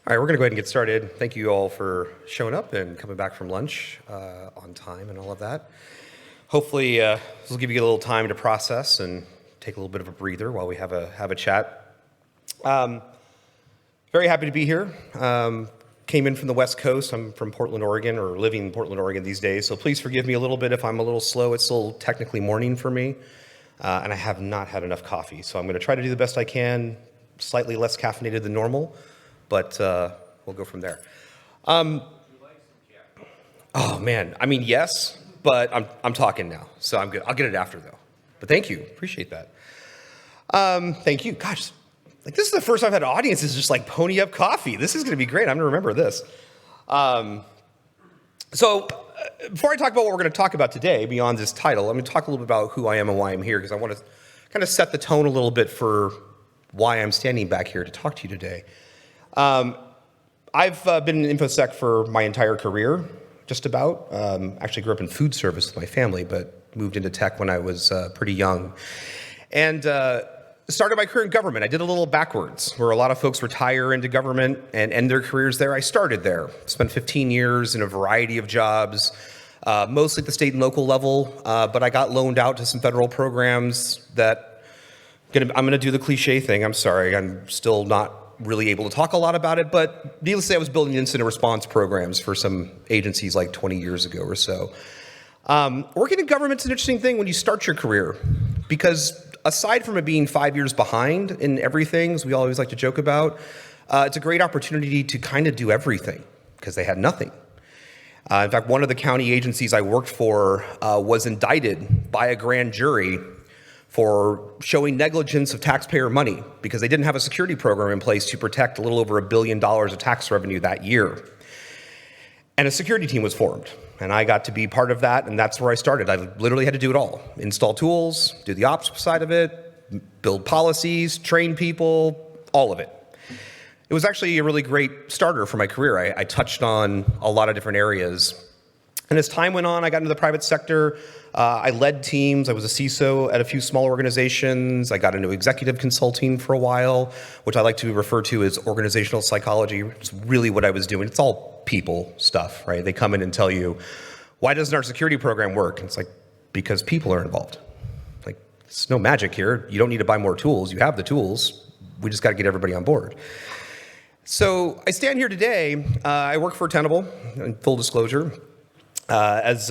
All right, we're going to go ahead and get started. Thank you all for showing up and coming back from lunch on time and all of that. Hopefully, this will give you a little time to process and take a little bit of a breather while we have a chat. Very happy to be here. Came in from the West Coast. I'm from Portland, Oregon, or living in Portland, Oregon these days. So please forgive me a little bit if I'm a little slow. It's still technically morning for me, and I have not had enough coffee. So I'm going to try to do the best I can, slightly less caffeinated than normal. But we'll go from there. Oh man, I mean yes, but I'm talking now, so I'm good. I'll get it after though. But thank you, appreciate that. Thank you. Gosh, like this is the first time I've had audiences just like pony up coffee. This is going to be great. I'm going to remember this. So before I talk about what we're going to talk about today, beyond this title, I'm going to talk a little bit about who I am and why I'm here, because I want to kind of set the tone a little bit for why I'm standing back here to talk to you today. I've been in InfoSec for my entire career, just about. Actually grew up in food service with my family, but moved into tech when I was pretty young. And started my career in government. I did a little backwards, where a lot of folks retire into government and end their careers there. I started there, spent 15 years in a variety of jobs, mostly at the state and local level, but I got loaned out to some federal programs that, I'm going to do the cliche thing, I'm sorry, I'm still not really able to talk a lot about it, but needless to say, I was building incident response programs for some agencies like 20 years ago or so. Working in government's an interesting thing when you start your career, because aside from it being 5 years behind in everything, as we always like to joke about, it's a great opportunity to kind of do everything, because they had nothing. In fact, one of the county agencies I worked for was indicted by a grand jury for showing negligence of taxpayer money because they didn't have a security program in place to protect a little over $1 billion of tax revenue that year. And a security team was formed, and I got to be part of that, and that's where I started. I literally had to do it all. Install tools, do the ops side of it, build policies, train people, all of it. It was actually a really great starter for my career. I touched on a lot of different areas. And as time went on, I got into the private sector. I led teams. I was a CISO at a few small organizations. I got into executive consulting for a while, which I like to refer to as organizational psychology. It's really what I was doing. It's all people stuff, right? They come in and tell you, why doesn't our security program work? And it's like, because people are involved. Like, it's no magic here. You don't need to buy more tools. You have the tools. We just got to get everybody on board. So I stand here today. I work for Tenable, in full disclosure, as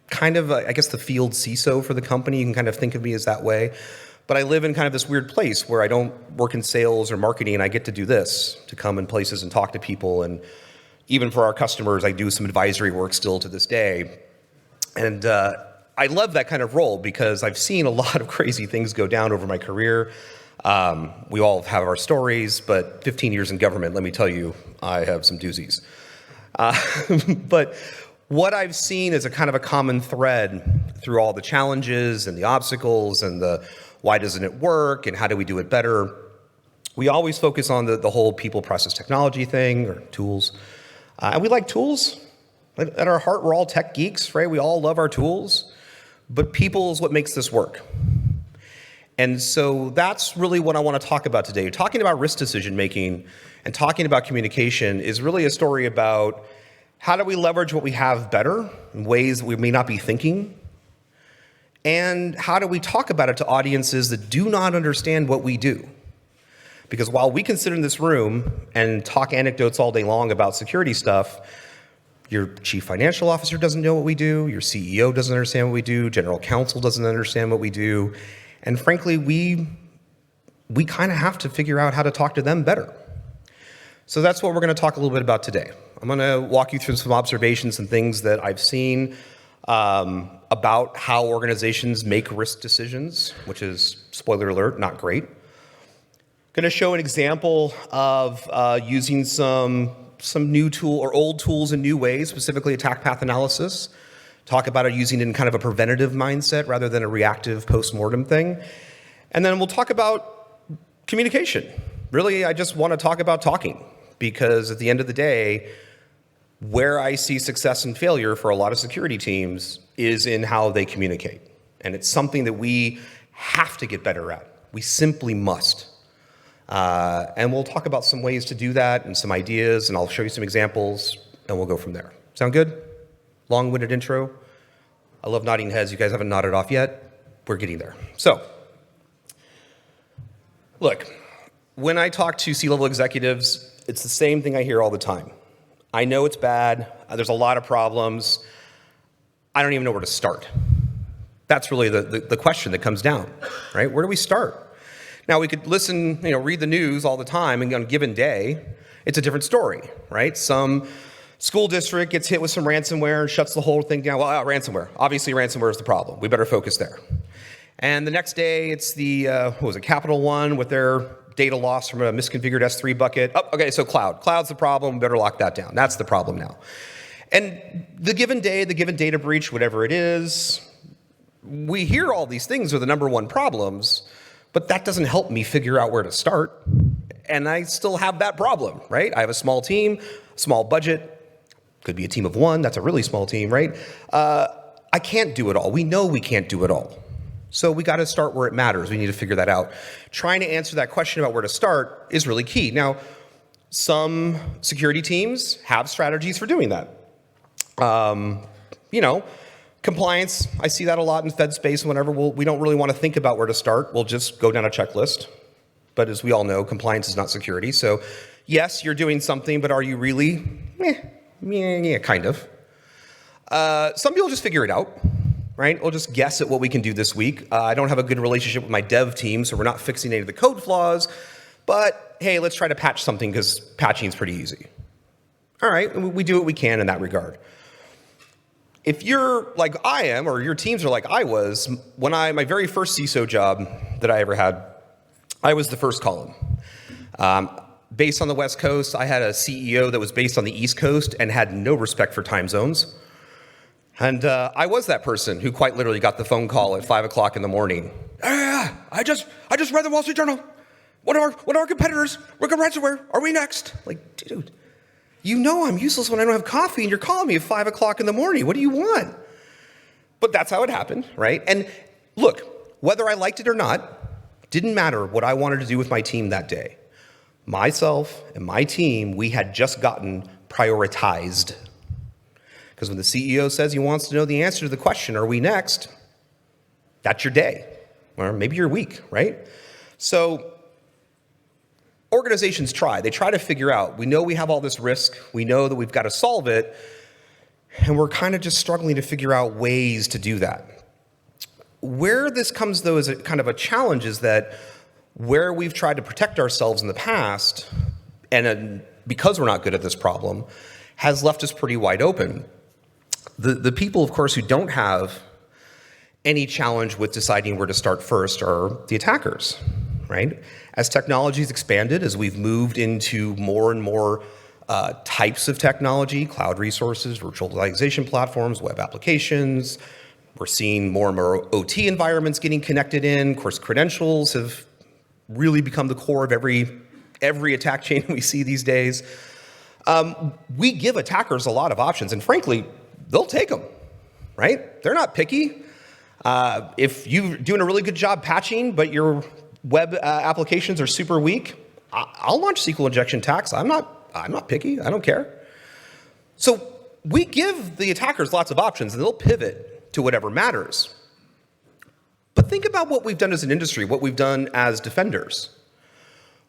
kind of, I guess, the field CISO for the company. You can kind of think of me as that way. But I live in kind of this weird place where I don't work in sales or marketing, and I get to do this, to come in places and talk to people. And even for our customers, I do some advisory work still to this day. And I love that kind of role because I've seen a lot of crazy things go down over my career. We all have our stories, but 15 years in government, let me tell you, I have some doozies. But what I've seen is a kind of a common thread through all the challenges and the obstacles and the why doesn't it work and how do we do it better. We always focus on the whole people, process, technology thing, or tools. And we like tools. At our heart, we're all tech geeks, right? We all love our tools. But people is what makes this work. And so that's really what I want to talk about today. Talking about risk decision making and talking about communication is really a story about how do we leverage what we have better in ways that we may not be thinking? And how do we talk about it to audiences that do not understand what we do? Because while we can sit in this room and talk anecdotes all day long about security stuff, your chief financial officer doesn't know what we do, your CEO doesn't understand what we do, general counsel doesn't understand what we do, and frankly, we kind of have to figure out how to talk to them better. So that's what we're going to talk a little bit about today. I'm going to walk you through some observations and things that I've seen about how organizations make risk decisions, which is, spoiler alert, not great. Going to show an example of using some new tool or old tools in new ways, specifically attack path analysis. Talk about it using it in kind of a preventative mindset rather than a reactive post-mortem thing. And then we'll talk about communication. Really, I just want to talk about talking, because at the end of the day, where I see success and failure for a lot of security teams is in how they communicate. And it's something that we have to get better at. We simply must. And we'll talk about some ways to do that and some ideas, and I'll show you some examples, and we'll go from there. Sound good? Long-winded intro. I love nodding heads. You guys haven't nodded off yet. We're getting there. So, look, when I talk to C-level executives, it's the same thing I hear all the time. I know it's bad. There's a lot of problems. I don't even know where to start. That's really the question that comes down, right? Where do we start? Now, we could listen, read the news all the time, and on a given day, it's a different story, right? Some school district gets hit with some ransomware and shuts the whole thing down. Well, ransomware. Obviously, ransomware is the problem. We better focus there. And the next day, it's the, Capital One with their data loss from a misconfigured S3 bucket. Oh, okay, so cloud. Cloud's the problem. We better lock that down. That's the problem now. And the given day, the given data breach, whatever it is, we hear all these things are the number one problems, but that doesn't help me figure out where to start. And I still have that problem, right? I have a small team, small budget, could be a team of one, that's a really small team, right? I can't do it all. We know we can't do it all. So we got to start where it matters. We need to figure that out. Trying to answer that question about where to start is really key. Now, some security teams have strategies for doing that. Compliance, I see that a lot in Fed space. Whenever we don't really want to think about where to start, we'll just go down a checklist. But as we all know, compliance is not security. So yes, you're doing something, but are you really? Yeah, kind of. Some people just figure it out. Right? We'll just guess at what we can do this week. I don't have a good relationship with my dev team, so we're not fixing any of the code flaws. But hey, let's try to patch something because patching is pretty easy. All right, we do what we can in that regard. If you're like I am, or your teams are like I was, my very first CISO job that I ever had, I was the first column. Based on the West Coast, I had a CEO that was based on the East Coast and had no respect for time zones. And I was that person who quite literally got the phone call at 5 o'clock in the morning. I just read the Wall Street Journal. One of our competitors, we're going ransomware. Are we next? Like, dude, you know I'm useless when I don't have coffee, and you're calling me at 5 o'clock in the morning. What do you want? But that's how it happened, right? And look, whether I liked it or not, didn't matter what I wanted to do with my team that day. Myself and my team, we had just gotten prioritized. Because when the CEO says he wants to know the answer to the question, are we next? That's your day, or maybe your week, right? So organizations they try to figure out, we know we have all this risk, we know that we've got to solve it, and we're kind of just struggling to figure out ways to do that. Where this comes, though, as a kind of a challenge is that where we've tried to protect ourselves in the past, and because we're not good at this problem, has left us pretty wide open. The people, of course, who don't have any challenge with deciding where to start first are the attackers, right? As technology's expanded, as we've moved into more and more types of technology, cloud resources, virtualization platforms, web applications, we're seeing more and more OT environments getting connected in. Of course, credentials have really become the core of every attack chain we see these days. We give attackers a lot of options, and frankly, they'll take them, right? They're not picky. If you're doing a really good job patching, but your web applications are super weak, I'll launch SQL injection attacks. I'm not picky. I don't care. So we give the attackers lots of options, and they'll pivot to whatever matters. But think about what we've done as an industry, what we've done as defenders.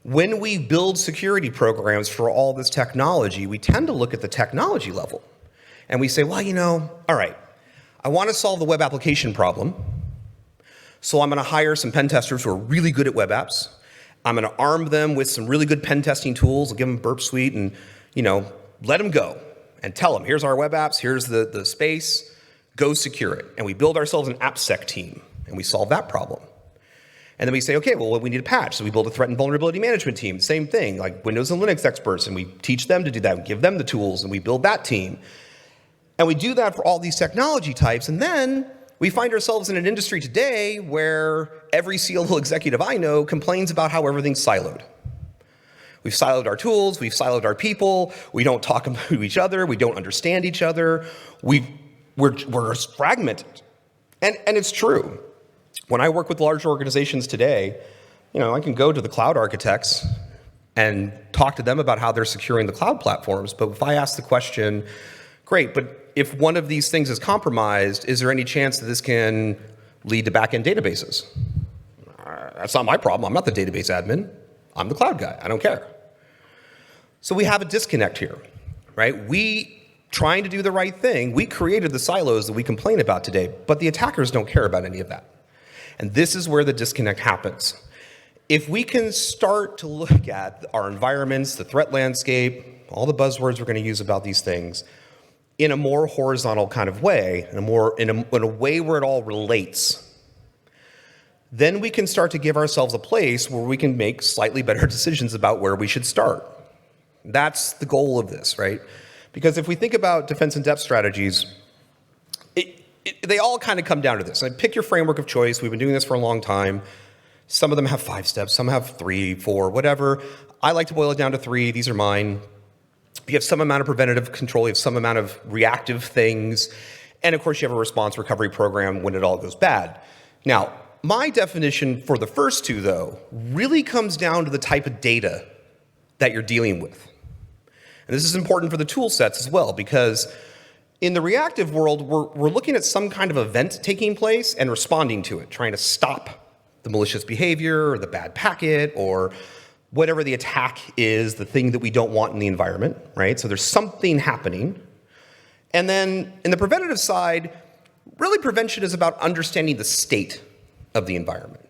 When we build security programs for all this technology, we tend to look at the technology level. And we say, well, all right, I want to solve the web application problem. So I'm going to hire some pen testers who are really good at web apps. I'm going to arm them with some really good pen testing tools. I'll give them Burp Suite and, let them go and tell them, here's our web apps, here's the space, go secure it. And we build ourselves an AppSec team, and we solve that problem. And then we say, okay, well, we need a patch. So we build a threat and vulnerability management team. Same thing, like Windows and Linux experts, and we teach them to do that. We give them the tools, and we build that team. And we do that for all these technology types. And then we find ourselves in an industry today where every C-level executive I know complains about how everything's siloed. We've siloed our tools. We've siloed our people. We don't talk to each other. We don't understand each other. We're fragmented. And it's true. When I work with large organizations today, I can go to the cloud architects and talk to them about how they're securing the cloud platforms. But if I ask the question, great, but if one of these things is compromised, is there any chance that this can lead to back-end databases? That's not my problem. I'm not the database admin. I'm the cloud guy. I don't care. So we have a disconnect here, right? We, trying to do the right thing, we created the silos that we complain about today, but the attackers don't care about any of that. And this is where the disconnect happens. If we can start to look at our environments, the threat landscape, all the buzzwords we're going to use about these things, in a more horizontal kind of way, in a way where it all relates, then we can start to give ourselves a place where we can make slightly better decisions about where we should start. That's the goal of this, right? Because if we think about defense in-depth strategies, they all kind of come down to this. Pick your framework of choice. We've been doing this for a long time. Some of them have 5 steps, some have 3, 4, whatever. I like to boil it down to 3. These are mine. You have some amount of preventative control, you have some amount of reactive things, and of course you have a response recovery program when it all goes bad. Now, my definition for the first 2, though, really comes down to the type of data that you're dealing with. And this is important for the tool sets as well, because in the reactive world, we're looking at some kind of event taking place and responding to it, trying to stop the malicious behavior or the bad packet or whatever the attack is, the thing that we don't want in the environment, right? So there's something happening. And then in the preventative side, really prevention is about understanding the state of the environment.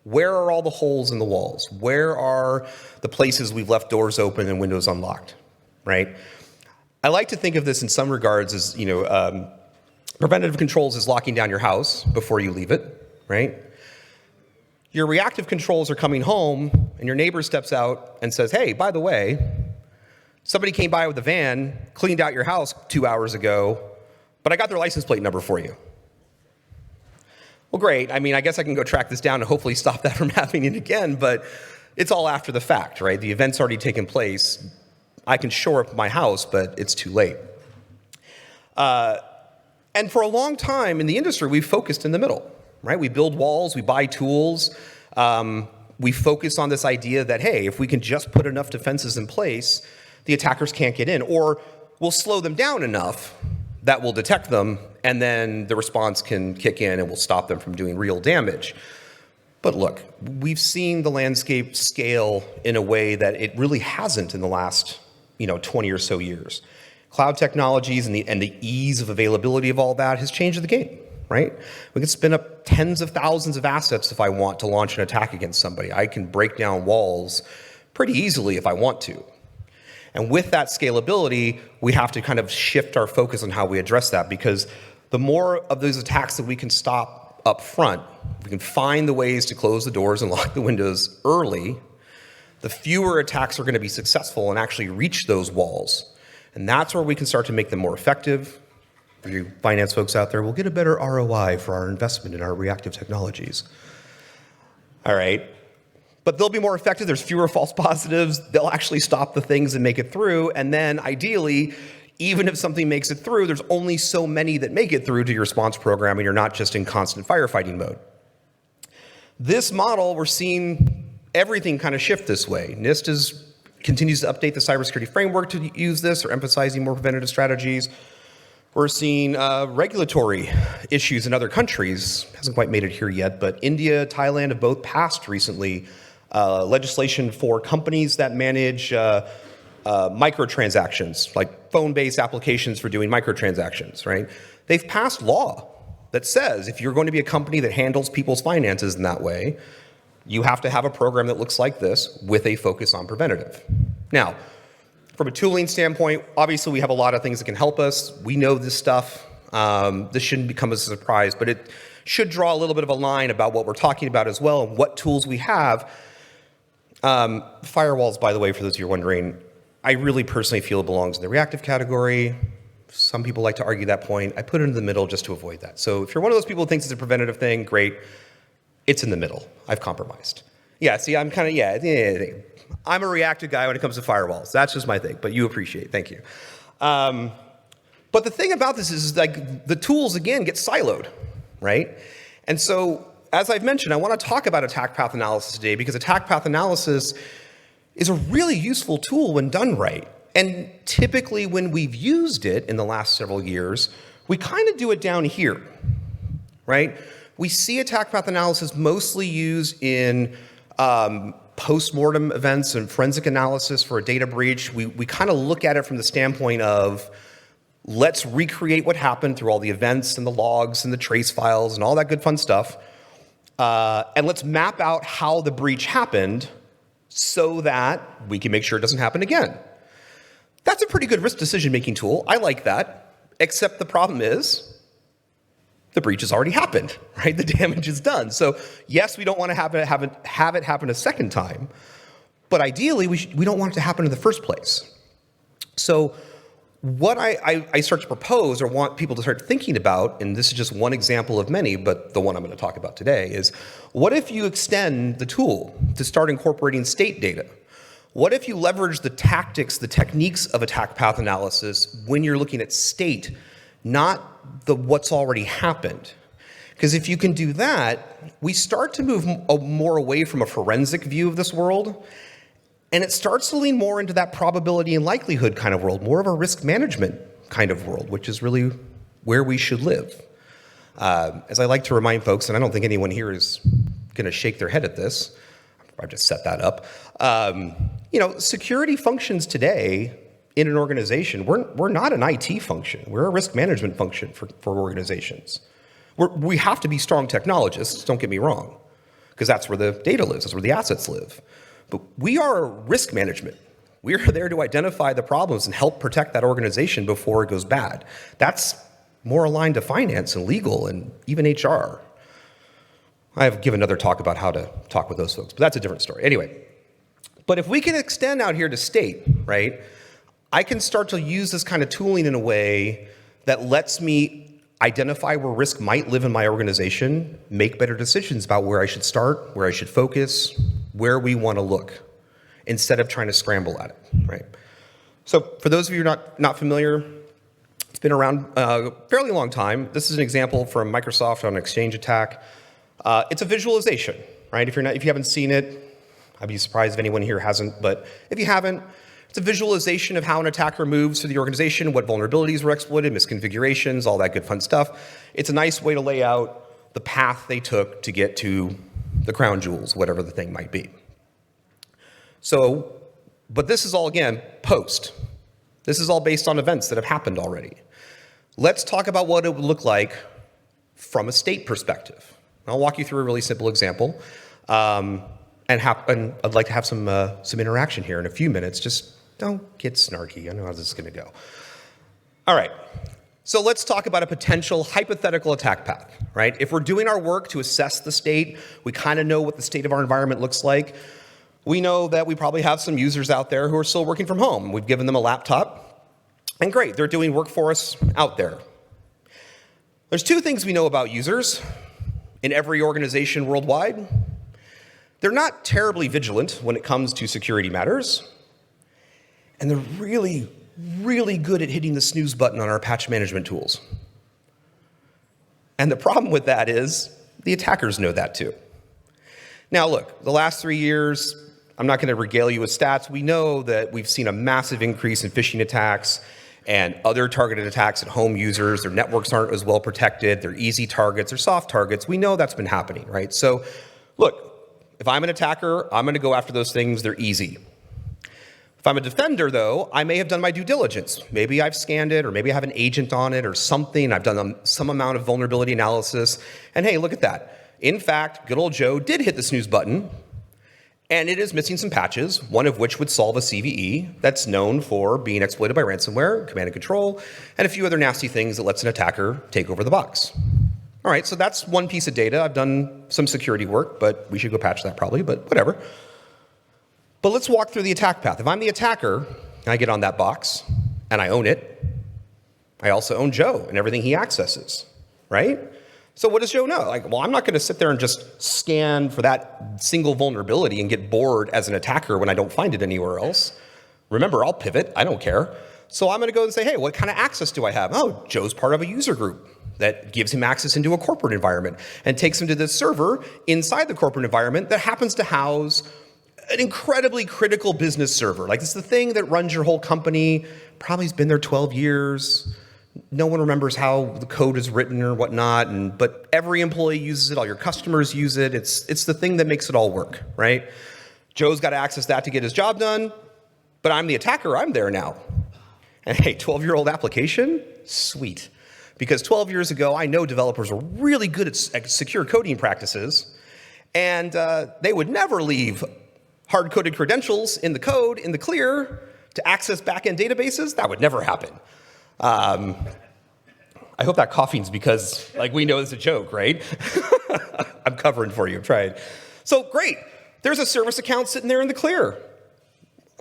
Where are all the holes in the walls? Where are the places we've left doors open and windows unlocked, right? I like to think of this in some regards as, preventative controls is locking down your house before you leave it, right? Your reactive controls are coming home, and your neighbor steps out and says, hey, by the way, somebody came by with a van, cleaned out your house 2 hours ago, but I got their license plate number for you. Well, great. I guess I can go track this down and hopefully stop that from happening again, but it's all after the fact, right? The event's already taken place. I can shore up my house, but it's too late. And for a long time in the industry, we've focused in the middle. Right? We build walls, we buy tools, we focus on this idea that, hey, if we can just put enough defenses in place, the attackers can't get in, or we'll slow them down enough that will detect them, and then the response can kick in and will stop them from doing real damage. But look, we've seen the landscape scale in a way that it really hasn't in the last 20 or so years. Cloud technologies and the ease of availability of all that has changed the game. Right? We can spin up tens of thousands of assets if I want to launch an attack against somebody. I can break down walls pretty easily if I want to. And with that scalability, we have to kind of shift our focus on how we address that, because the more of those attacks that we can stop up front, we can find the ways to close the doors and lock the windows early, the fewer attacks are going to be successful and actually reach those walls. And that's where we can start to make them more effective. For you finance folks out there, we'll get a better ROI for our investment in our reactive technologies. All right. But they'll be more effective. There's fewer false positives. They'll actually stop the things and make it through. And then ideally, even if something makes it through, there's only so many that make it through to your response program, and you're not just in constant firefighting mode. This model, we're seeing everything kind of shift this way. NIST continues to update the cybersecurity framework to use this, or emphasizing more preventative strategies. We're seeing regulatory issues in other countries. Hasn't quite made it here yet, but India, Thailand have both passed recently legislation for companies that manage microtransactions, like phone-based applications for doing microtransactions, right? They've passed law that says if you're going to be a company that handles people's finances in that way, you have to have a program that looks like this with a focus on preventative. Now, from a tooling standpoint, obviously we have a lot of things that can help us. We know this stuff. This shouldn't become a surprise, but it should draw a little bit of a line about what we're talking about as well and what tools we have. Firewalls, by the way, for those of you who are wondering, I really personally feel it belongs in the reactive category. Some people like to argue that point. I put it in the middle just to avoid that. So if you're one of those people who thinks it's a preventative thing, great. It's in the middle. I've compromised. Yeah, see, I'm kind of, I'm a reactive guy when it comes to firewalls. That's just my thing, but you appreciate, thank you. But the thing about this is like the tools, again, get siloed, right? And so as I've mentioned, I want to talk about attack path analysis today because attack path analysis is a really useful tool when done right. And typically when we've used it in the last several years, we kind of do it down here, right? We see attack path analysis mostly used in post-mortem events and forensic analysis for a data breach. We kind of look at it from the standpoint of, let's recreate what happened through all the events and the logs and the trace files and all that good fun stuff. And let's map out how the breach happened so that we can make sure it doesn't happen again. That's a pretty good risk decision-making tool. I like that, except the problem is the breach has already happened, right? The damage is done. So yes, we don't want to have it happen a second time, but ideally we don't want it to happen in the first place. So what I start to propose or want people to start thinking about, and this is just one example of many, but the one I'm going to talk about today is, what if you extend the tool to start incorporating state data? What if you leverage the tactics, the techniques of attack path analysis when you're looking at state, not the what's already happened? Because if you can do that, we start to move more away from a forensic view of this world, and it starts to lean more into that probability and likelihood kind of world, more of a risk management kind of world, which is really where we should live. As I like to remind folks, and I don't think anyone here is going to shake their head at this, I've just set that up. Security functions today in an organization, we're not an IT function. We're a risk management function for organizations. We have to be strong technologists, don't get me wrong, because that's where the data lives, that's where the assets live. But we are risk management. We are there to identify the problems and help protect that organization before it goes bad. That's more aligned to finance and legal and even HR. I've given another talk about how to talk with those folks, but that's a different story. Anyway, but if we can extend out here to state, right, I can start to use this kind of tooling in a way that lets me identify where risk might live in my organization, make better decisions about where I should start, where I should focus, where we want to look, instead of trying to scramble at it, right? So for those of you who are not familiar, it's been around a fairly long time. This is an example from Microsoft on an Exchange attack. It's a visualization, right? If you haven't seen it, I'd be surprised if anyone here hasn't, but if you haven't, it's a visualization of how an attacker moves through the organization, what vulnerabilities were exploited, misconfigurations, all that good fun stuff. It's a nice way to lay out the path they took to get to the crown jewels, whatever the thing might be. So, but this is all, again, post. This is all based on events that have happened already. Let's talk about what it would look like from a state perspective. I'll walk you through a really simple example, and I'd like to have some interaction here in a few minutes. Just don't get snarky. I know how this is going to go. All right. So let's talk about a potential hypothetical attack path, right? If we're doing our work to assess the state, we kind of know what the state of our environment looks like. We know that we probably have some users out there who are still working from home. We've given them a laptop, and great, they're doing work for us out there. There's two things we know about users in every organization worldwide. They're not terribly vigilant when it comes to security matters, and they're really, really good at hitting the snooze button on our patch management tools. And the problem with that is the attackers know that too. Now look, the last 3 years, I'm not going to regale you with stats. We know that we've seen a massive increase in phishing attacks and other targeted attacks at home users. Their networks aren't as well protected. They're easy targets. They're soft targets. We know that's been happening, right? So look, if I'm an attacker, I'm going to go after those things. They're easy. If I'm a defender, though, I may have done my due diligence. Maybe I've scanned it, or maybe I have an agent on it or something. I've done some amount of vulnerability analysis. And hey, look at that. In fact, good old Joe did hit the snooze button, and it is missing some patches, one of which would solve a CVE that's known for being exploited by ransomware, command and control, and a few other nasty things that lets an attacker take over the box. All right, so that's one piece of data. I've done some security work, but we should go patch that probably, but whatever. But let's walk through the attack path. If I'm the attacker, and I get on that box, and I own it, I also own Joe and everything he accesses, right? So what does Joe know? Like, well, I'm not going to sit there and just scan for that single vulnerability and get bored as an attacker when I don't find it anywhere else. Remember, I'll pivot. I don't care. So I'm going to go and say, hey, what kind of access do I have? Oh, Joe's part of a user group. that gives him access into a corporate environment and takes him to this server inside the corporate environment that happens to house an incredibly critical business server. Like, it's the thing that runs your whole company, probably has been there 12 years. No one remembers how the code is written or whatnot, but every employee uses it, all your customers use it. It's the thing that makes it all work, right? Joe's got to access that to get his job done, but I'm the attacker, I'm there now. And hey, 12-year-old application? Sweet. Because 12 years ago, I know developers were really good at secure coding practices, and they would never leave hard-coded credentials in the code, in the clear, to access back-end databases. That would never happen. I hope that coughing's because, like, we know it's a joke, right? I'm covering for you, I'm trying. So great, there's a service account sitting there in the clear.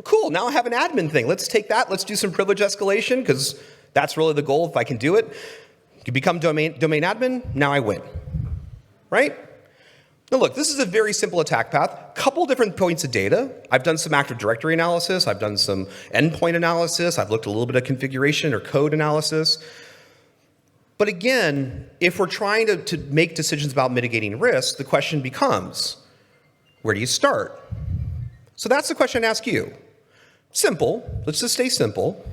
Cool, now I have an admin thing. Let's take that, let's do some privilege escalation, because that's really the goal if I can do it. You become domain admin, now I win, right? Now look, this is a very simple attack path. Couple different points of data. I've done some Active Directory analysis. I've done some endpoint analysis. I've looked a little bit of configuration or code analysis. But again, if we're trying to make decisions about mitigating risk, the question becomes, where do you start? So that's the question I ask you. Simple. Let's just stay simple,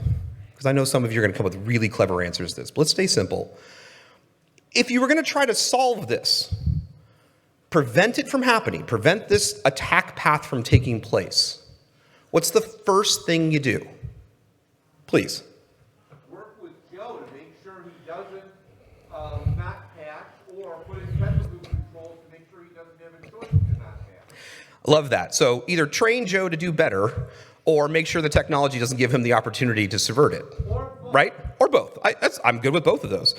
because I know some of you are going to come with really clever answers to this, but let's stay simple. If you were going to try to solve this, prevent it from happening, prevent this attack path from taking place, what's the first thing you do? Please. Work with Joe to make sure he doesn't not patch, or put in special controls to make sure he doesn't have a choice to not patch. Love that. So either train Joe to do better, or make sure the technology doesn't give him the opportunity to subvert it, right? Or both. I'm good with both of those.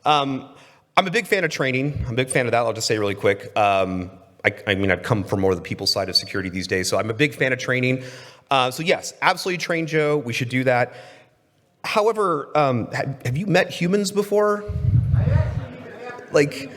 I'm a big fan of training. I'm a big fan of that. I'll just say really quick. I mean, I've come from more of the people side of security these days, so I'm a big fan of training. So yes, absolutely train Joe. We should do that. However, have you met humans before? Like,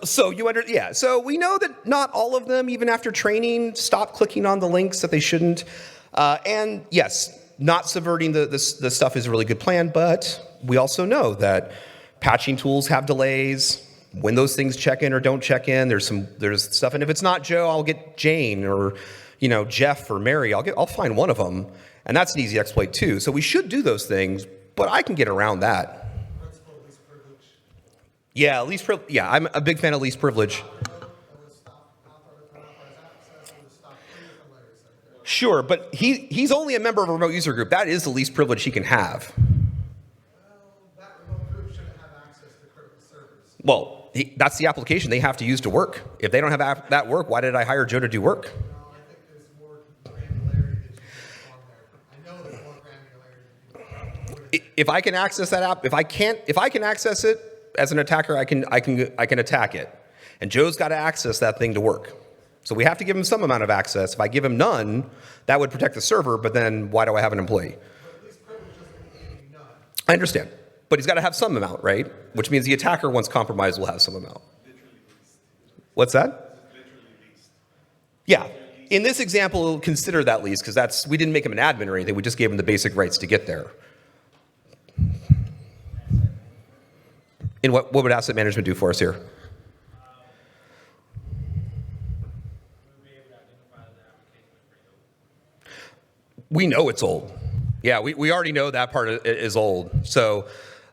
so yeah. So we know that not all of them, even after training, stop clicking on the links that they shouldn't. And yes, not subverting the stuff is a really good plan, but we also know that patching tools have delays. When those things check in or don't check in, there's stuff. And if it's not Joe, I'll get Jane or Jeff or Mary. I'll find one of them, and that's an easy exploit too. So we should do those things, but I can get around that. Principle of least privilege. Yeah, yeah, I'm a big fan of least privilege. Sure, but he's only a member of a remote user group. That is the least privilege he can have. Well, that's the application they have to use to work. If they don't have that work, why did I hire Joe to do work? No, I think there's more granularity that you can on there. I know there's more granularity. If I can access that app, if I can access it as an attacker, I can attack it. And Joe's got to access that thing to work. So we have to give him some amount of access. If I give him none, that would protect the server, but then why do I have an employee? But at least privilege doesn't mean none. I understand. But he's got to have some amount, right? Which means the attacker, once compromised, will have some amount. What's that? Yeah. In this example, consider that least, because we didn't make him an admin or anything. We just gave him the basic rights to get there. And what would asset management do for us here? We know it's old. Yeah, we already know that part is old. So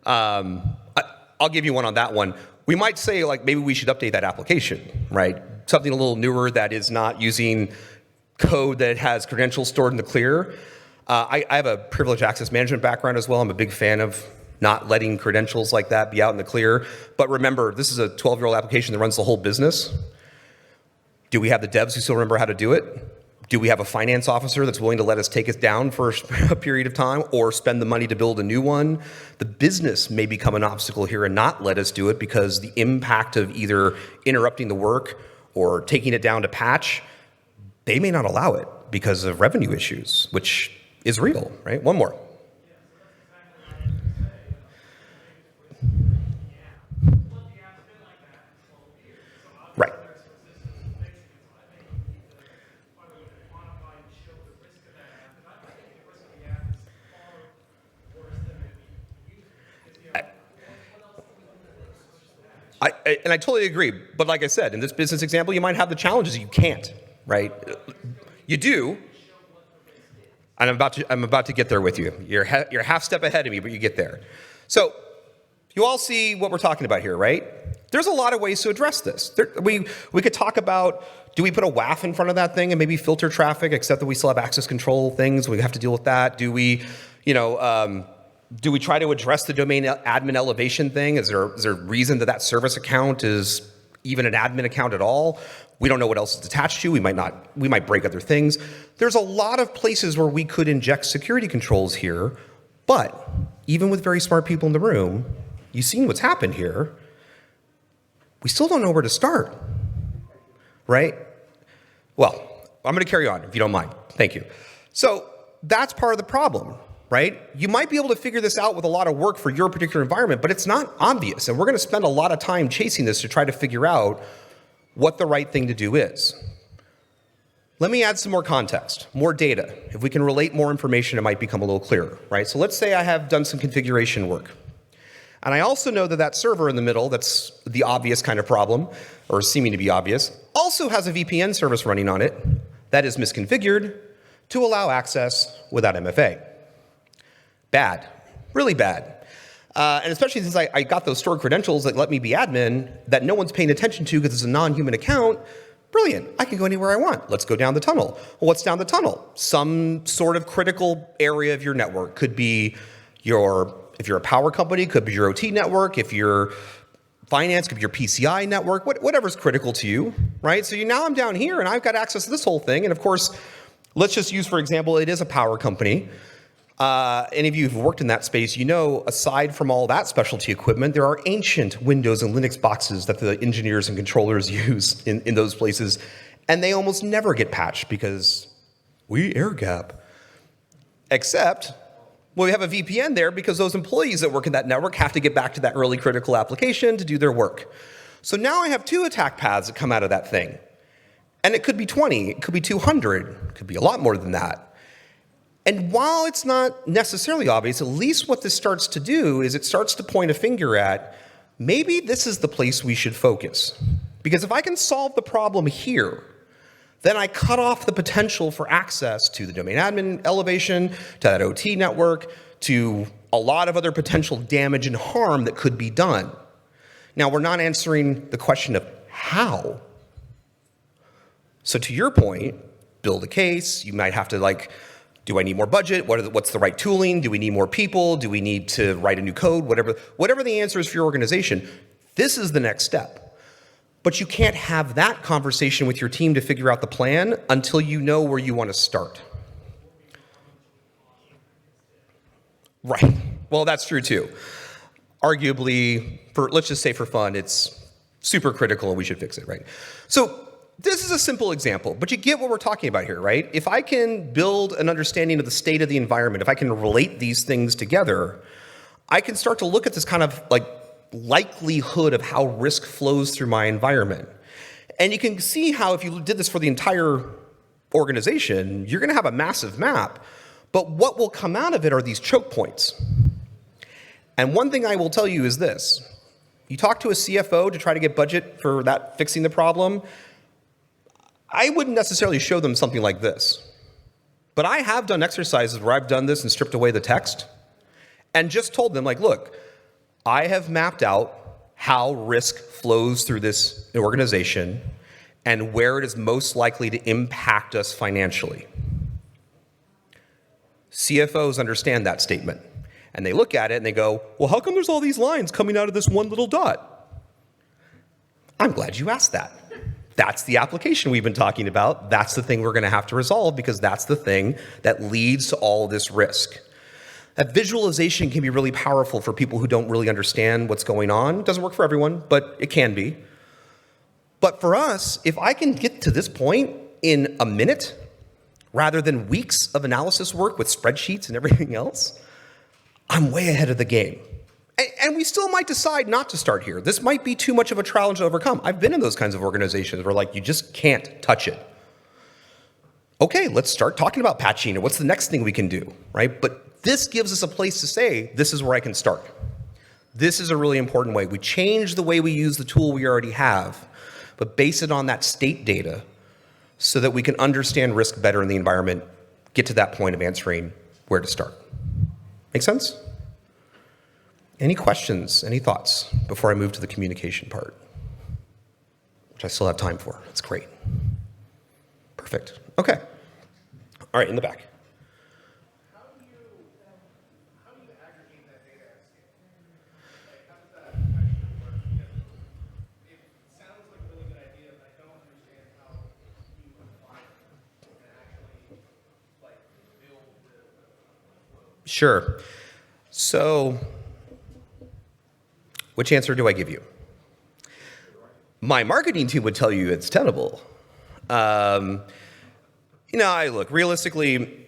I'll give you one on that one. We might say, like, maybe we should update that application, right? Something a little newer that is not using code that has credentials stored in the clear. I have a privileged access management background as well. I'm a big fan of not letting credentials like that be out in the clear. But remember, this is a 12-year-old application that runs the whole business. Do we have the devs who still remember how to do it? Do we have a finance officer that's willing to let us take it down for a period of time or spend the money to build a new one? The business may become an obstacle here and not let us do it because the impact of either interrupting the work or taking it down to patch, they may not allow it because of revenue issues, which is real, right? One more. Right. And I totally agree. But like I said, in this business example, you might have the challenges you can't, right? You do. And I'm about to get there with you. You're half step ahead of me, but you get there. So you all see what we're talking about here, right? There's a lot of ways to address this. We could talk about, do we put a WAF in front of that thing and maybe filter traffic, except that we still have access control things? We have to deal with that. Do we try to address the domain admin elevation thing? Is there a reason that service account is even an admin account at all? We don't know what else it's attached to. We might break other things. There's a lot of places where we could inject security controls here, but even with very smart people in the room, you've seen what's happened here. We still don't know where to start, right? Well, I'm going to carry on if you don't mind. Thank you. So that's part of the problem, right? You might be able to figure this out with a lot of work for your particular environment, but it's not obvious. And we're going to spend a lot of time chasing this to try to figure out what the right thing to do is. Let me add some more context, more data. If we can relate more information, it might become a little clearer, right? So let's say I have done some configuration work. And I also know that server in the middle, that's the obvious kind of problem, or seeming to be obvious, also has a VPN service running on it that is misconfigured to allow access without MFA. Bad, really bad. And especially since I got those stored credentials that let me be admin that no one's paying attention to because it's a non-human account. Brilliant, I can go anywhere I want. Let's go down the tunnel. Well, what's down the tunnel? Some sort of critical area of your network. Could be if you're a power company, could be your OT network. If you're finance, could be your PCI network, whatever's critical to you, right? So now I'm down here and I've got access to this whole thing. And of course, let's just use, for example, it is a power company. Any of you who've worked in that space, you know, aside from all that specialty equipment, there are ancient Windows and Linux boxes that the engineers and controllers use in those places, and they almost never get patched because we air gap. Except, well, we have a VPN there because those employees that work in that network have to get back to that early critical application to do their work. So now I have 2 attack paths that come out of that thing. And it could be 20, it could be 200, it could be a lot more than that. And while it's not necessarily obvious, at least what this starts to do is it starts to point a finger at, maybe this is the place we should focus. Because if I can solve the problem here, then I cut off the potential for access to the domain admin elevation, to that OT network, to a lot of other potential damage and harm that could be done. Now, we're not answering the question of how. So to your point, build a case. You might have to do I need more budget? What's the right tooling? Do we need more people? Do we need to write a new code? Whatever the answer is for your organization, this is the next step. But you can't have that conversation with your team to figure out the plan until you know where you want to start. Right. Well, that's true too. Arguably, let's just say for fun, it's super critical and we should fix it, right? So this is a simple example, but you get what we're talking about here, right? If I can build an understanding of the state of the environment, if I can relate these things together, I can start to look at this kind of likelihood of how risk flows through my environment. And you can see how if you did this for the entire organization, you're going to have a massive map, but what will come out of it are these choke points. And one thing I will tell you is this. You talk to a CFO to try to get budget for that fixing the problem, I wouldn't necessarily show them something like this. But I have done exercises where I've done this and stripped away the text and just told them, look, I have mapped out how risk flows through this organization and where it is most likely to impact us financially. CFOs understand that statement. And they look at it and they go, well, how come there's all these lines coming out of this one little dot? I'm glad you asked that. That's the application we've been talking about. That's the thing we're going to have to resolve because that's the thing that leads to all this risk. That visualization can be really powerful for people who don't really understand what's going on. It doesn't work for everyone, but it can be. But for us, if I can get to this point in a minute, rather than weeks of analysis work with spreadsheets and everything else, I'm way ahead of the game. And we still might decide not to start here. This might be too much of a challenge to overcome. I've been in those kinds of organizations where you just can't touch it. Okay, let's start talking about patching or what's the next thing we can do, right? But this gives us a place to say, this is where I can start. This is a really important way. We change the way we use the tool we already have, but base it on that state data so that we can understand risk better in the environment, get to that point of answering where to start. Make sense? Any questions, any thoughts before I move to the communication part? Which I still have time for. That's great. Perfect. Okay. All right, in the back. How do you aggregate that data at scale? Like, how does that actually work? Because it sounds like a really good idea, but I don't understand how you apply it and actually, like, build the flow. Sure. So, which answer do I give you? My marketing team would tell you it's tenable. Look, realistically,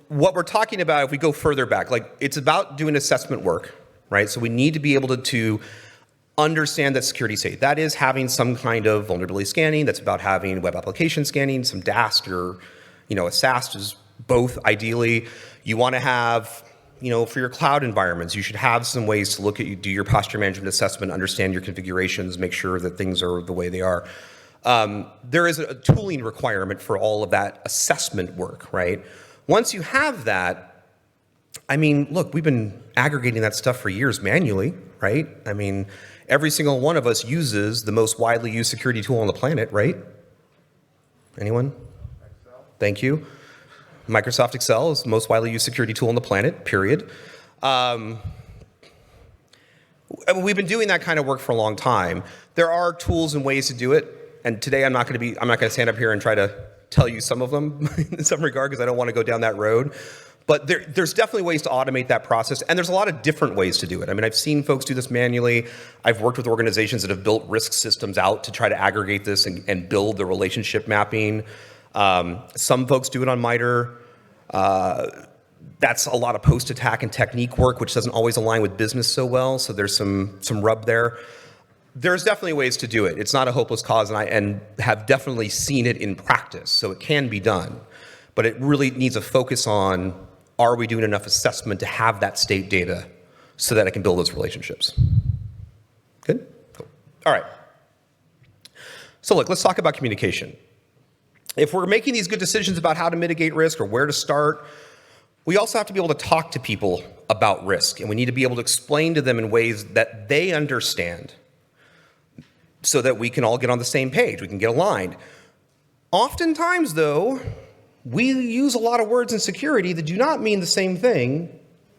what we're talking about, if we go further back, like it's about doing assessment work, right? So we need to be able to understand that security safe. That is having some kind of vulnerability scanning. That's about having web application scanning, some DAST or, a SAST is both ideally. You want to have, for your cloud environments, you should have some ways to do your posture management assessment, understand your configurations, make sure that things are the way they are. There is a tooling requirement for all of that assessment work, right? Once you have that, look, we've been aggregating that stuff for years manually, right? Every single one of us uses the most widely used security tool on the planet, right? Anyone? Excel. Thank you. Microsoft Excel is the most widely used security tool on the planet, period. We've been doing that kind of work for a long time. There are tools and ways to do it. And today I'm not going to stand up here and try to tell you some of them in some regard because I don't want to go down that road. But there's definitely ways to automate that process, and there's a lot of different ways to do it. I've seen folks do this manually. I've worked with organizations that have built risk systems out to try to aggregate this and build the relationship mapping. Some folks do it on MITRE. That's a lot of post-attack and technique work, which doesn't always align with business so well, so there's some rub there. There's definitely ways to do it. It's not a hopeless cause, and have definitely seen it in practice, so it can be done. But it really needs a focus on, are we doing enough assessment to have that state data so that I can build those relationships? Good? Cool. All right. So look, let's talk about communication. If we're making these good decisions about how to mitigate risk or where to start, we also have to be able to talk to people about risk, and we need to be able to explain to them in ways that they understand, so that we can all get on the same page, we can get aligned. Oftentimes, though, we use a lot of words in security that do not mean the same thing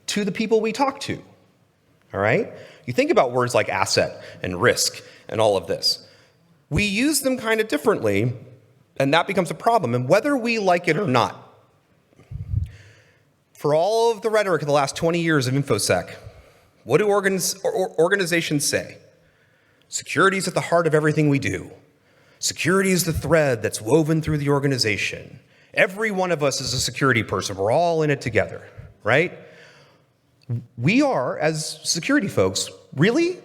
to the people we talk to, all right? You think about words like asset and risk and all of this. We use them kind of differently, and that becomes a problem, and whether we like it or not. For all of the rhetoric of the last 20 years of InfoSec, what do organizations say? Security is at the heart of everything we do. Security is the thread that's woven through the organization. Every one of us is a security person. We're all in it together, right? We are, as security folks, really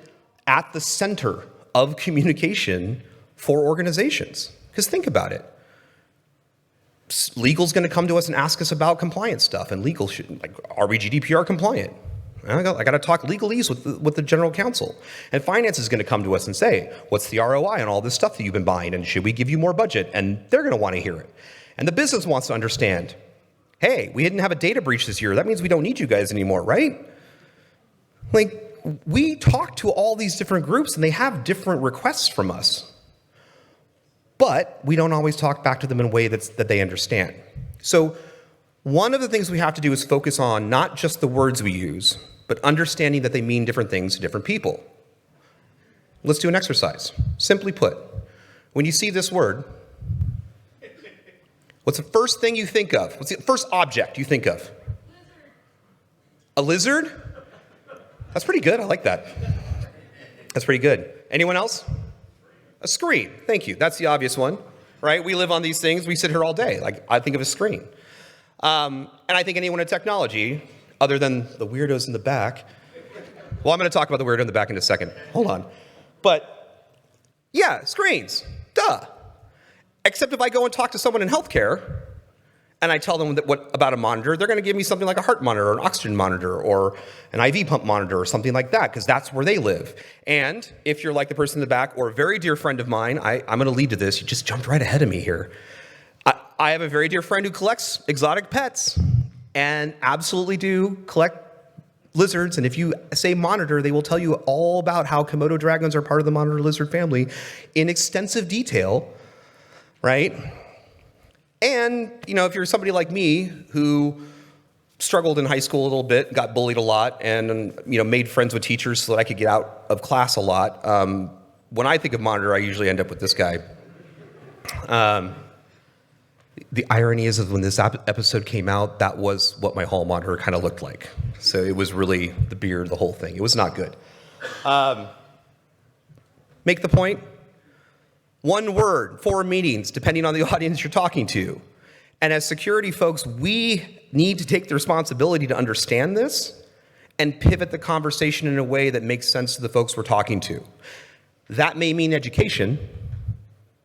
at the center of communication for organizations. Because think about it. Legal's going to come to us and ask us about compliance stuff, and legal should, are we GDPR compliant? I got to talk legalese with the general counsel. And finance is going to come to us and say, what's the ROI on all this stuff that you've been buying, and should we give you more budget? And they're going to want to hear it. And the business wants to understand, hey, we didn't have a data breach this year. That means we don't need you guys anymore, right? We talk to all these different groups, and they have different requests from us. But we don't always talk back to them in a way that they understand. So one of the things we have to do is focus on not just the words we use, but understanding that they mean different things to different people. Let's do an exercise. Simply put, when you see this word, what's the first thing you think of? What's the first object you think of? Lizard. A lizard? That's pretty good. I like that. That's pretty good. Anyone else? A screen. Thank you. That's the obvious one, right? We live on these things. We sit here all day. I think of a screen. And I think anyone in technology, other than the weirdos in the back, well, I'm going to talk about the weirdo in the back in a second. Hold on. But yeah, screens. Duh. Except if I go and talk to someone in healthcare, and I tell them what about a monitor, they're going to give me something like a heart monitor, or an oxygen monitor, or an IV pump monitor, or something like that, because that's where they live. And if you're like the person in the back, or a very dear friend of mine, I'm going to lead to this. You just jumped right ahead of me here. I have a very dear friend who collects exotic pets, and absolutely do collect lizards. And if you say monitor, they will tell you all about how Komodo dragons are part of the monitor lizard family in extensive detail, right? And, if you're somebody like me who struggled in high school a little bit, got bullied a lot, and, made friends with teachers so that I could get out of class a lot, when I think of monitor, I usually end up with this guy. The irony is that when this episode came out, that was what my hall monitor kind of looked like. So it was really the beard, the whole thing. It was not good. Make the point. One word, 4 meetings, depending on the audience you're talking to. And as security folks, we need to take the responsibility to understand this and pivot the conversation in a way that makes sense to the folks we're talking to. That may mean education.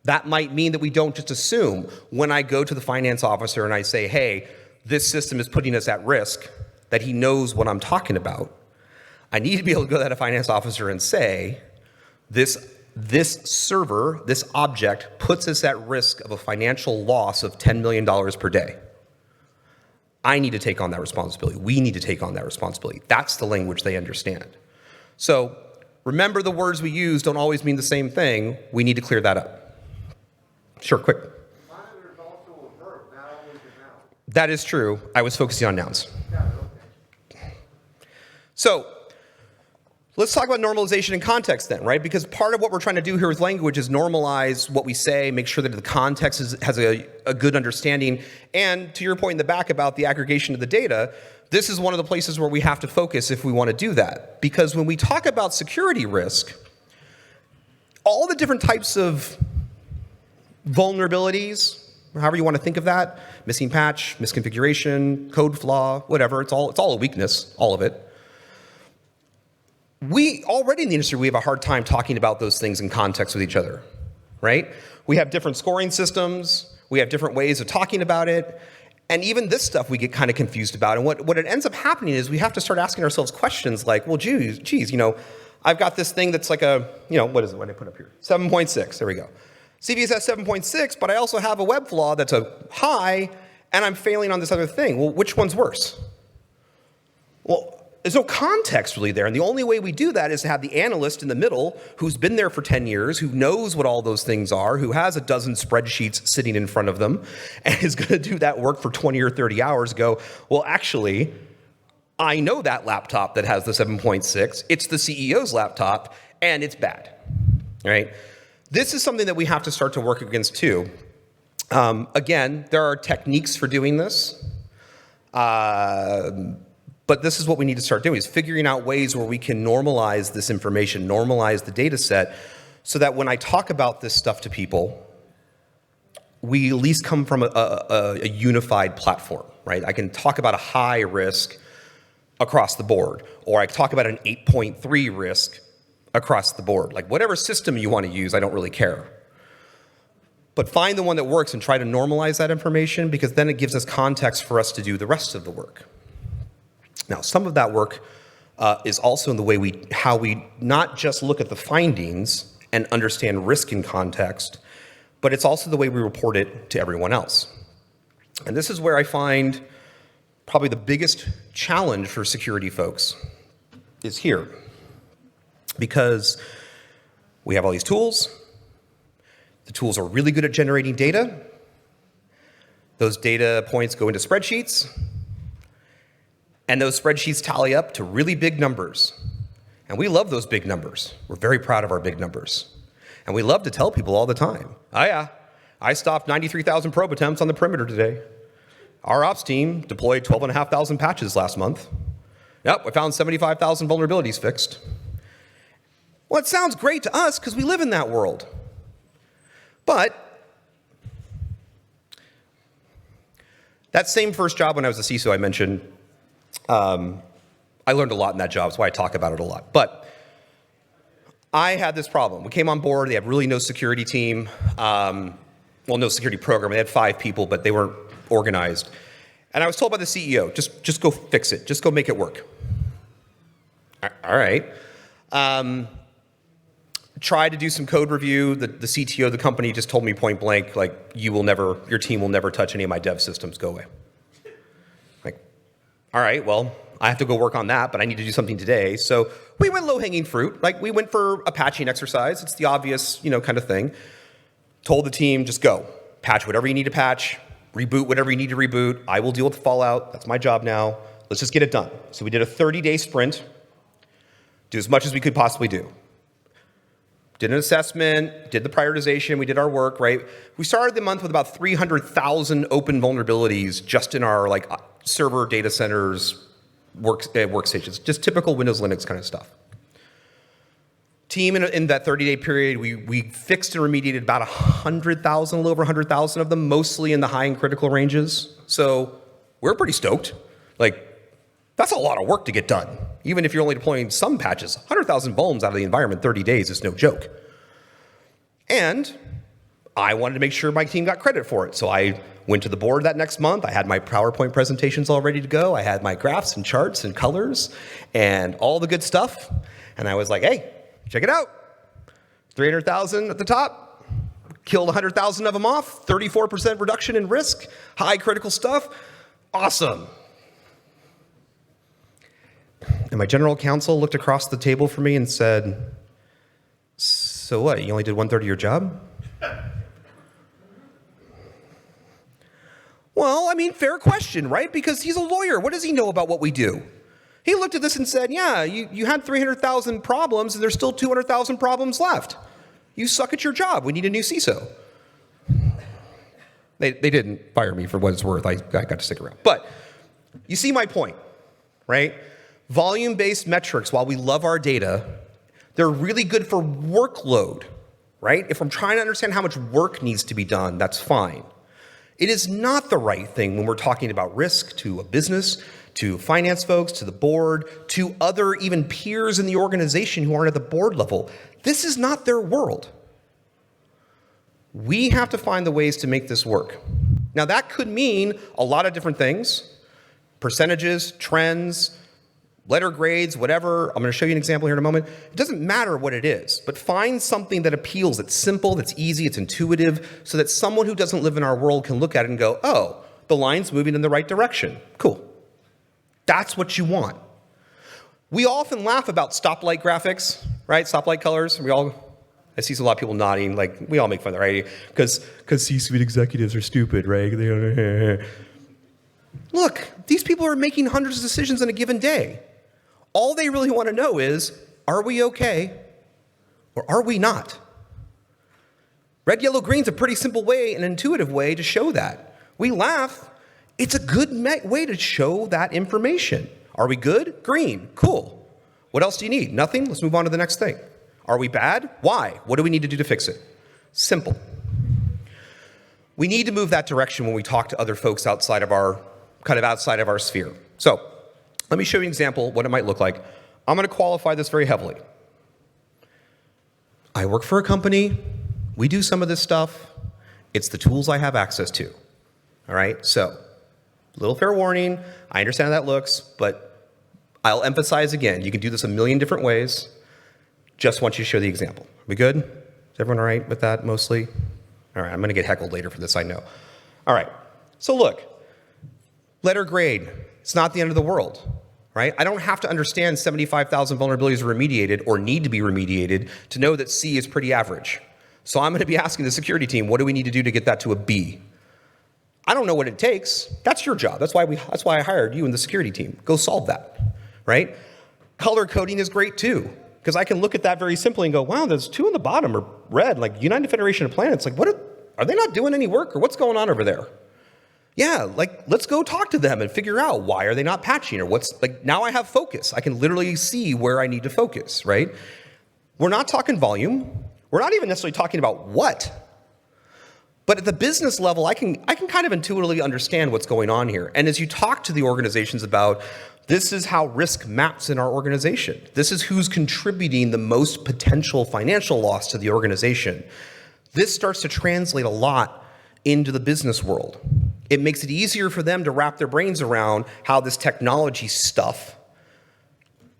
That might mean that we don't just assume when I go to the finance officer and I say, hey, this system is putting us at risk, that he knows what I'm talking about. I need to be able to go to that finance officer and say, this server, this object, puts us at risk of a financial loss of $10 million per day. I need to take on that responsibility. We need to take on that responsibility. That's the language they understand. So remember, the words we use don't always mean the same thing. We need to clear that up. Sure, quick. Monitor is also a verb, not always a noun. That is true. I was focusing on nouns. Yeah, okay. So let's talk about normalization and context then, right? Because part of what we're trying to do here with language is normalize what we say, make sure that the context has a good understanding. And to your point in the back about the aggregation of the data, this is one of the places where we have to focus if we want to do that. Because when we talk about security risk, all the different types of vulnerabilities, however you want to think of that, missing patch, misconfiguration, code flaw, whatever, it's all a weakness, all of it. We already in the industry, we have a hard time talking about those things in context with each other, right? We have different scoring systems, we have different ways of talking about it, and even this stuff we get kind of confused about. And what it ends up happening is we have to start asking ourselves questions like, well, geez, I've got this thing that's like what is it, what did I put up here? 7.6, there we go. CVSS 7.6, but I also have a web flaw that's a high, and I'm failing on this other thing. Well, which one's worse? Well, there's no context really there, and the only way we do that is to have the analyst in the middle who's been there for 10 years, who knows what all those things are, who has a dozen spreadsheets sitting in front of them, and is going to do that work for 20 or 30 hours, go, well, actually, I know that laptop that has the 7.6. It's the CEO's laptop, and it's bad, right? This is something that we have to start to work against too. Again, there are techniques for doing this. But this is what we need to start doing, is figuring out ways where we can normalize this information, normalize the data set, so that when I talk about this stuff to people, we at least come from a unified platform, right? I can talk about a high risk across the board, or I can talk about an 8.3 risk across the board. Like whatever system you want to use, I don't really care. But find the one that works and try to normalize that information, because then it gives us context for us to do the rest of the work. Now, some of that work is also in the way how we not just look at the findings and understand risk in context, but it's also the way we report it to everyone else. And this is where I find probably the biggest challenge for security folks is here. Because we have all these tools. The tools are really good at generating data. Those data points go into spreadsheets. And those spreadsheets tally up to really big numbers. And we love those big numbers. We're very proud of our big numbers. And we love to tell people all the time, oh yeah, I stopped 93,000 probe attempts on the perimeter today. Our ops team deployed 12,500 patches last month. Yep, we found 75,000 vulnerabilities fixed. Well, it sounds great to us because we live in that world. But that same first job when I was a CISO I mentioned, I learned a lot in that job. That's why I talk about it a lot. But I had this problem. We came on board. They had really no security team. No security program. They had 5 people, but they weren't organized. And I was told by the CEO, just go fix it. Just go make it work. All right. Tried to do some code review. The CTO of the company just told me point blank, like, your team will never touch any of my dev systems. Go away. Like, all right, well, I have to go work on that, but I need to do something today. So we went low-hanging fruit. Like, we went for a patching exercise. It's the obvious, kind of thing. Told the team, just go. Patch whatever you need to patch. Reboot whatever you need to reboot. I will deal with the fallout. That's my job now. Let's just get it done. So we did a 30-day sprint. Do as much as we could possibly do. Did an assessment, did the prioritization, we did our work, right? We started the month with about 300,000 open vulnerabilities just in our server data centers, workstations, just typical Windows, Linux kind of stuff. Team in that 30-day period, we fixed and remediated about 100,000, a little over 100,000 of them, mostly in the high and critical ranges. So we're pretty stoked. That's a lot of work to get done. Even if you're only deploying some patches, 100,000 vulns out of the environment in 30 days is no joke. And I wanted to make sure my team got credit for it. So I went to the board that next month. I had my PowerPoint presentations all ready to go. I had my graphs and charts and colors and all the good stuff. And I was like, hey, check it out. 300,000 at the top. Killed 100,000 of them off. 34% reduction in risk. High critical stuff. Awesome. And my general counsel looked across the table from me and said, so what, you only did 1/3 of your job? Well, fair question, right? Because he's a lawyer. What does he know about what we do? He looked at this and said, yeah, you had 300,000 problems and there's still 200,000 problems left. You suck at your job. We need a new CISO. They didn't fire me for what it's worth. I got to stick around. But you see my point, right? Volume-based metrics, while we love our data, they're really good for workload, right? If I'm trying to understand how much work needs to be done, that's fine. It is not the right thing when we're talking about risk to a business, to finance folks, to the board, to other even peers in the organization who aren't at the board level. This is not their world. We have to find the ways to make this work. Now, that could mean a lot of different things, percentages, trends, letter grades, whatever. I'm going to show you an example here in a moment. It doesn't matter what it is, but find something that appeals, that's simple, that's easy, it's intuitive, so that someone who doesn't live in our world can look at it and go, oh, the line's moving in the right direction. Cool. That's what you want. We often laugh about stoplight graphics, right? Stoplight colors. I see a lot of people nodding, we all make fun of that, right? Because C-suite executives are stupid, right? Look, these people are making hundreds of decisions in a given day. All they really want to know is, are we okay or are we not? Red, yellow, green's a pretty simple way, an intuitive way to show that. We laugh. It's a good way to show that information. Are we good? Green. Cool. What else do you need? Nothing? Let's move on to the next thing. Are we bad? Why? What do we need to do to fix it? Simple. We need to move that direction when we talk to other folks outside of our sphere. So let me show you an example of what it might look like. I'm going to qualify this very heavily. I work for a company. We do some of this stuff. It's the tools I have access to. All right? So, little fair warning. I understand how that looks, but I'll emphasize again, you can do this a million different ways. Just want you to show the example. Are we good? Is everyone all right with that mostly? All right, I'm going to get heckled later for this, I know. All right. So look. Letter grade, it's not the end of the world, right? I don't have to understand 75,000 vulnerabilities are remediated or need to be remediated to know that C is pretty average. So I'm going to be asking the security team, what do we need to do to get that to a B? I don't know what it takes. That's your job. That's why I hired you and the security team. Go solve that, right? Color coding is great too, because I can look at that very simply and go, wow, those two on the bottom are red, like United Federation of Planets. Are they not doing any work or what's going on over there? Yeah, let's go talk to them and figure out why are they not patching or now I have focus. I can literally see where I need to focus, right? We're not talking volume. We're not even necessarily talking about what. But at the business level, I can kind of intuitively understand what's going on here. And as you talk to the organizations about, this is how risk maps in our organization. This is who's contributing the most potential financial loss to the organization. This starts to translate a lot into the business world. It makes it easier for them to wrap their brains around how this technology stuff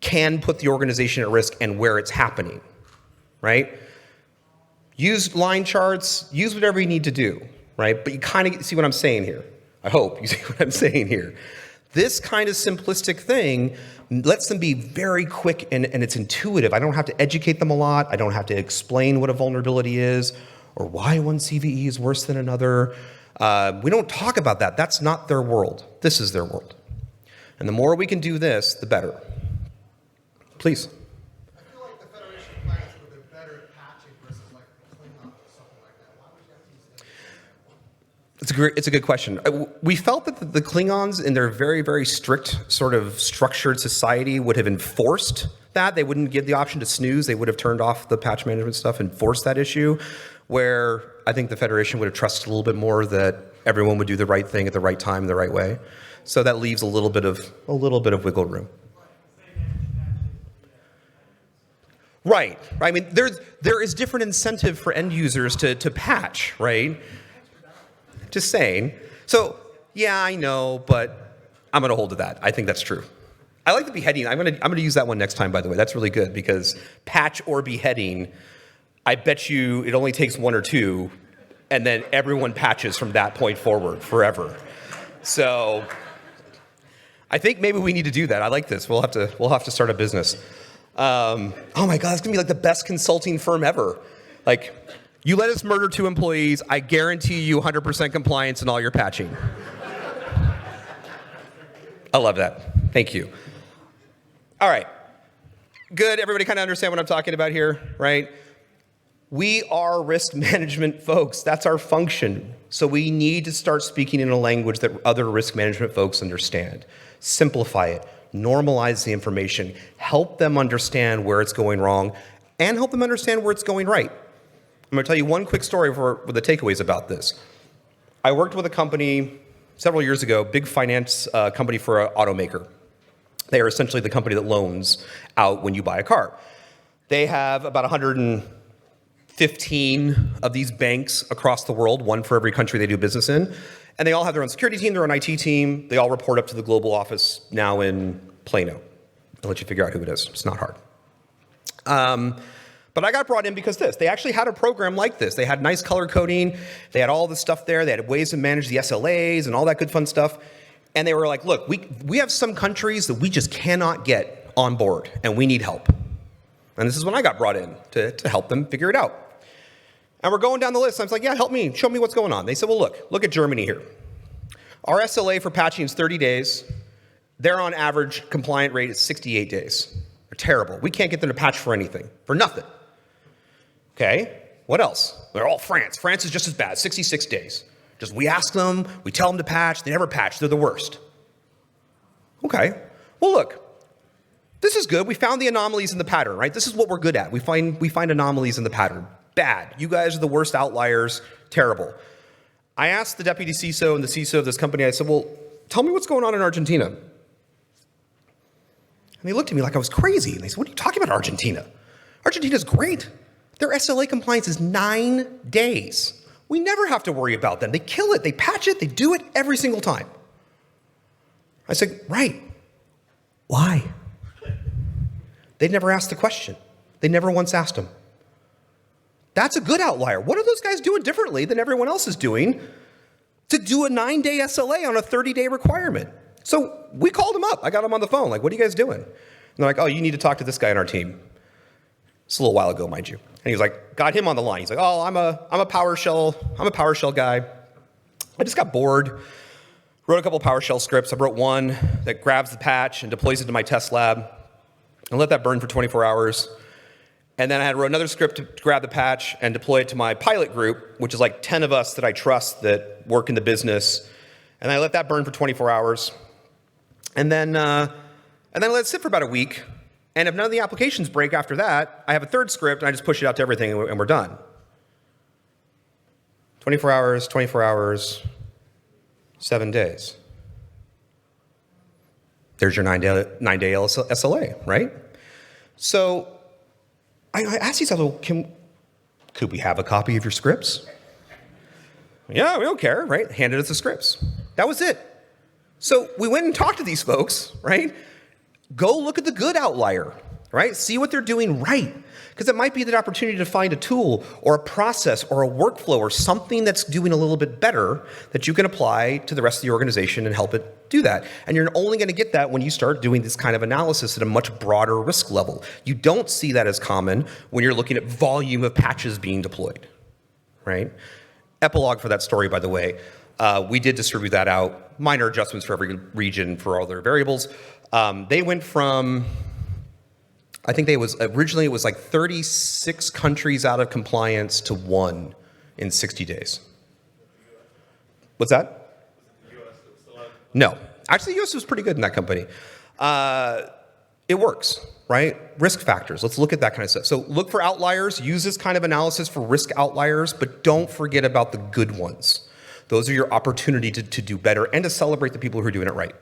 can put the organization at risk and where it's happening, right? Use line charts, use whatever you need to do, right? But you kind of see what I'm saying here. I hope you see what I'm saying here. This kind of simplistic thing lets them be very quick and it's intuitive. I don't have to educate them a lot. I don't have to explain what a vulnerability is or why one CVE is worse than another. We don't talk about that. That's not their world. This is their world. And the more we can do this, the better. Please. I feel like the Federation plans would have been better at patching versus like Klingon or something like that. Why would you have to use that? It's a good question. We felt that the Klingons, in their very, very strict sort of structured society, would have enforced that. They wouldn't give the option to snooze. They would have turned off the patch management stuff and forced that issue, where I think the Federation would have trusted a little bit more that everyone would do the right thing at the right time, the right way. So that leaves a little bit of wiggle room. Right. I mean, there is different incentive for end users to patch, right? Just saying. So, yeah, I know, but I'm going to hold to that. I think that's true. I like the beheading. I'm going to use that one next time, by the way. That's really good because patch or beheading, I bet you it only takes one or two, and then everyone patches from that point forward forever. So I think maybe we need to do that. I like this. We'll have to start a business. Oh my God, it's gonna be like the best consulting firm ever. Like, you let us murder 2 employees, I guarantee you 100% compliance in all your patching. I love that. Thank you. All right. Good. Everybody kind of understand what I'm talking about here, right? We are risk management folks. That's our function. So we need to start speaking in a language that other risk management folks understand. Simplify it. Normalize the information. Help them understand where it's going wrong and help them understand where it's going right. I'm going to tell you one quick story with the takeaways about this. I worked with a company several years ago, big finance company for an automaker. They are essentially the company that loans out when you buy a car. They have about 115 of these banks across the world, one for every country they do business in. And they all have their own security team, their own IT team. They all report up to the global office now in Plano. I'll let you figure out who it is. It's not hard. But I got brought in because they actually had a program like this. They had nice color coding. They had all this stuff there. They had ways to manage the SLAs and all that good fun stuff. And they were like, look, we have some countries that we just cannot get on board, and we need help. And this is when I got brought in to help them figure it out. And we're going down the list. I was like, yeah, help me. Show me what's going on. They said, well, look at Germany here. Our SLA for patching is 30 days. Their on average compliant rate is 68 days. They're terrible. We can't get them to patch for anything, for nothing. Okay, what else? They're all France. France is just as bad, 66 days. Just we ask them, we tell them to patch, they never patch. They're the worst. Okay, well, look. This is good. We found the anomalies in the pattern, right? This is what we're good at. We find anomalies in the pattern. Bad. You guys are the worst outliers. Terrible. I asked the deputy CISO and the CISO of this company, I said, well, tell me what's going on in Argentina. And they looked at me like I was crazy. And they said, what are you talking about, Argentina? Argentina's great. Their SLA compliance is 9 days. We never have to worry about them. They kill it. They patch it. They do it every single time. I said, right. Why? They'd never asked the question. They never once asked them. That's a good outlier. What are those guys doing differently than everyone else is doing to do a 9-day SLA on a 30-day requirement? So we called them up. I got them on the phone. Like, what are you guys doing? And they're like, oh, you need to talk to this guy on our team. It's a little while ago, mind you. And he was like, got him on the line. He's like, oh, I'm a PowerShell guy. I just got bored. Wrote a couple PowerShell scripts. I wrote one that grabs the patch and deploys it to my test lab. And let that burn for 24 hours. And then I had wrote another script to grab the patch and deploy it to my pilot group, which is like 10 of us that I trust that work in the business. And I let that burn for 24 hours. And then I let it sit for about a week. And if none of the applications break after that, I have a third script and I just push it out to everything and we're done. 24 hours, 7 days. There's your 9-day SLA, right? So I asked these other, could we have a copy of your scripts? Yeah, we don't care, right? Handed us the scripts. That was it. So we went and talked to these folks, right? Go look at the good outlier, right? See what they're doing right. Because it might be that opportunity to find a tool or a process or a workflow or something that's doing a little bit better that you can apply to the rest of the organization and help it do that. And you're only going to get that when you start doing this kind of analysis at a much broader risk level. You don't see that as common when you're looking at volume of patches being deployed, right? Epilogue for that story, by the way, we did distribute that out, minor adjustments for every region for all their variables. They went from, I think originally it was like 36 countries out of compliance to 1 in 60 days. What's that? No. Actually, the US was pretty good in that company. It works, right? Risk factors. Let's look at that kind of stuff. So look for outliers. Use this kind of analysis for risk outliers, but don't forget about the good ones. Those are your opportunity to do better and to celebrate the people who are doing it right.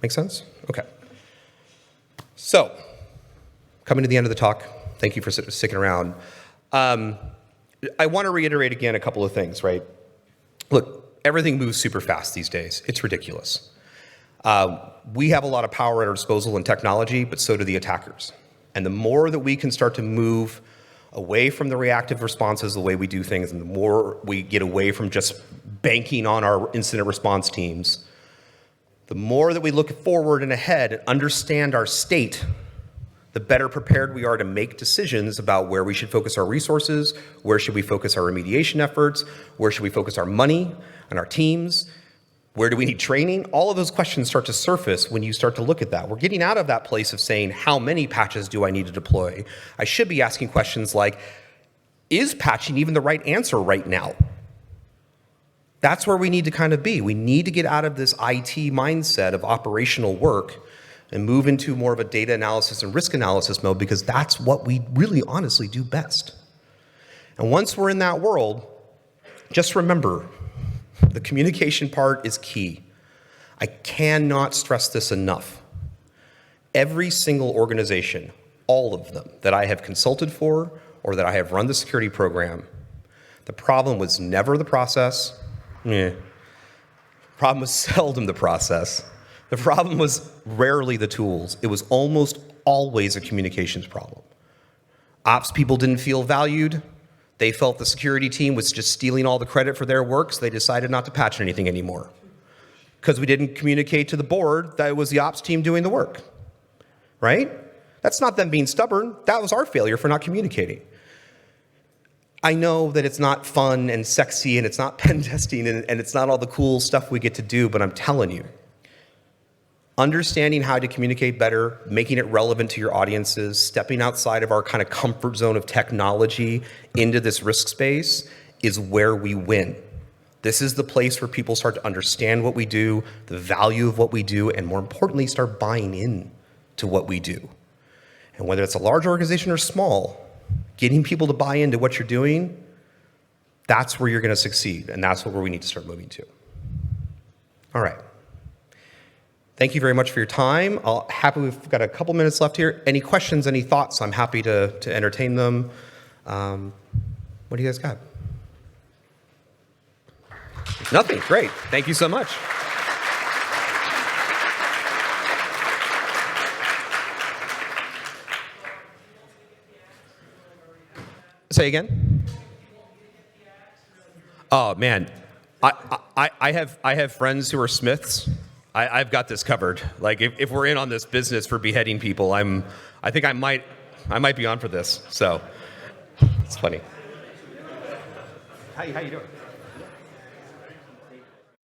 Make sense? Okay. So, coming to the end of the talk, thank you for sticking around. I want to reiterate again a couple of things, right? Look, everything moves super fast these days. It's ridiculous. We have a lot of power at our disposal in technology, but so do the attackers. And the more that we can start to move away from the reactive responses, the way we do things, and the more we get away from just banking on our incident response teams, the more that we look forward and ahead and understand our state, the better prepared we are to make decisions about where we should focus our resources, where should we focus our remediation efforts, where should we focus our money and our teams, where do we need training? All of those questions start to surface when you start to look at that. We're getting out of that place of saying, how many patches do I need to deploy? I should be asking questions like, is patching even the right answer right now? That's where we need to kind of be. We need to get out of this IT mindset of operational work and move into more of a data analysis and risk analysis mode, because that's what we really honestly do best. And once we're in that world, just remember, the communication part is key. I cannot stress this enough. Every single organization, all of them that I have consulted for or that I have run the security program, the problem was never the process. The problem was seldom the process. The problem was rarely the tools. It was almost always a communications problem. Ops people didn't feel valued. They felt the security team was just stealing all the credit for their work, so they decided not to patch anything anymore. Because we didn't communicate to the board that it was the ops team doing the work, right? That's not them being stubborn. That was our failure for not communicating. I know that it's not fun and sexy and it's not pen testing and it's not all the cool stuff we get to do, but I'm telling you, understanding how to communicate better, making it relevant to your audiences, stepping outside of our kind of comfort zone of technology into this risk space is where we win. This is the place where people start to understand what we do, the value of what we do, and more importantly, start buying in to what we do. And whether it's a large organization or small, getting people to buy into what you're doing, that's where you're going to succeed, and that's where we need to start moving to. All right. Thank you very much for your time. We've got a couple minutes left here. Any questions, any thoughts? I'm happy to entertain them. What do you guys got? Nothing. Great. Thank you so much. Say again? Oh man, I have friends who are Smiths. I've got this covered. Like if we're in on this business for beheading people, I think I might be on for this. So it's funny. How you doing?